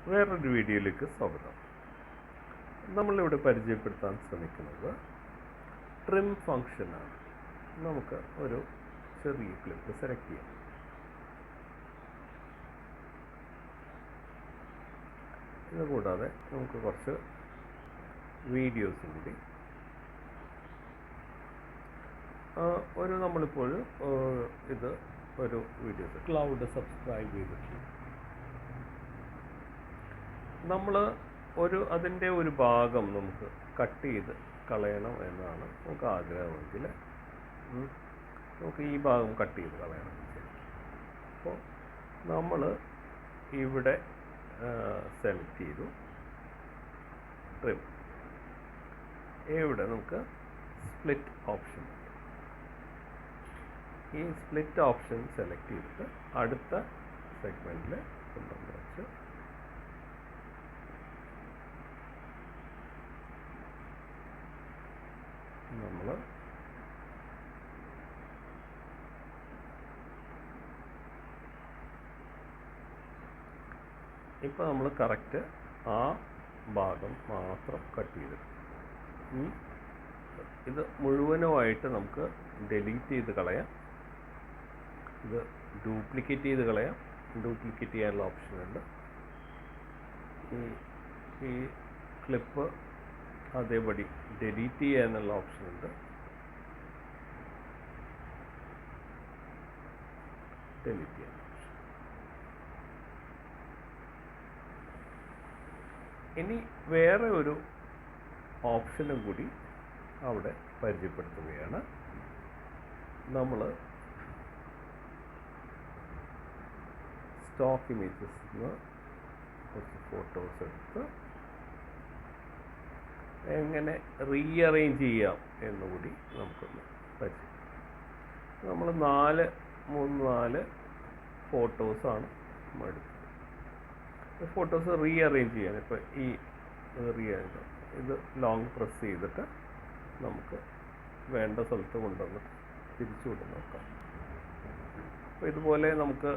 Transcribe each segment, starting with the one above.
വേറൊരു വീഡിയോയിലേക്ക് സ്വാഗതം. നമ്മളിവിടെ പരിചയപ്പെടുത്താൻ ശ്രമിക്കുന്നത് ട്രിം ഫംഗ്ഷനാണ്. നമുക്ക് ഒരു ചെറിയ ക്ലിപ്പ് സെലക്ട് ചെയ്യാം. ഇതുകൂടാതെ നമുക്ക് കുറച്ച് വീഡിയോസും കൂടി നമ്മളിപ്പോൾ ഇത് ഒരു വീഡിയോസ് ക്ലൗഡ് സബ്സ്ക്രൈബ് ചെയ്തിട്ടുണ്ട്. നമ്മൾ അതിൻ്റെ ഒരു ഭാഗം നമുക്ക് കട്ട് ചെയ്ത് കളയണം എന്നാണ് നമുക്ക് ആഗ്രഹമെങ്കിൽ നമുക്ക് ഈ ഭാഗം കട്ട് ചെയ്ത് കളയണം. അപ്പോൾ നമ്മൾ ഇവിടെ സെലക്ട് ചെയ്തു ട്രിം. ഇവിടെ നമുക്ക് സ്പ്ലിറ്റ് ഓപ്ഷൻ ഉണ്ട്. ഈ സ്പ്ലിറ്റ് ഓപ്ഷൻ സെലക്ട് ചെയ്തിട്ട് അടുത്ത സെഗ്മെൻറ്റിൽ കൊണ്ടുവന്ന് വെച്ച് നമ്മൾ ഇപ്പോൾ നമ്മൾ കറക്റ്റ് ആ ഭാഗം മാത്രം കട്ട് ചെയ്തിട്ട് ഇത് മുഴുവനുമായിട്ട് നമുക്ക് ഡിലീറ്റ് ചെയ്ത് കളയാം. ഇത് ഡ്യൂപ്ലിക്കേറ്റ് ചെയ്ത് കളയാം. ഡ്യൂപ്ലിക്കേറ്റ് ചെയ്യാനുള്ള ഓപ്ഷനുണ്ട്. ഈ ക്ലിപ്പ് അതേപടി ഡിലീറ്റ് ചെയ്യാനുള്ള ഓപ്ഷനുണ്ട്. ഡിലീറ്റ് ചെയ്യാൻ ഇനി വേറെ ഒരു ഓപ്ഷനും കൂടി അവിടെ പരിചയപ്പെടുത്തുകയാണ്. നമ്മൾ സ്റ്റോക്ക് ഇമേജസ് കുറച്ച് ഫോട്ടോസ് എടുത്ത് എങ്ങനെ റീഅറേഞ്ച് ചെയ്യാം എന്നുകൂടി നമുക്കൊന്ന് പരിചയം. നമ്മൾ 4 ഫോട്ടോസാണ് എടുത്തത്. ഫോട്ടോസ് റീഅറേഞ്ച് ചെയ്യാൻ ഇപ്പോൾ ഇത് ലോങ് പ്രസ് ചെയ്തിട്ട് നമുക്ക് വേണ്ട സ്ഥലത്ത് കൊണ്ടുവന്നിട്ട് തിരിച്ചു കൊണ്ട് നോക്കാം. അപ്പോൾ ഇതുപോലെ നമുക്ക്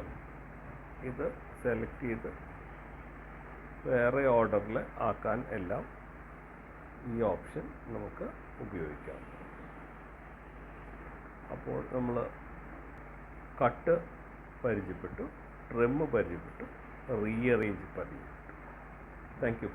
ഇത് സെലക്ട് ചെയ്ത് വേറെ ഓർഡറിൽ ആക്കാൻ എല്ലാം ഈ ഓപ്ഷൻ നമുക്ക് ഉപയോഗിക്കാം. അപ്പോൾ നമ്മൾ കട്ട് പരിചയപ്പെട്ടു, ട്രിം പരിചയപ്പെട്ടു, റീഅറേഞ്ച് പരിചയപ്പെട്ടു. Thank you.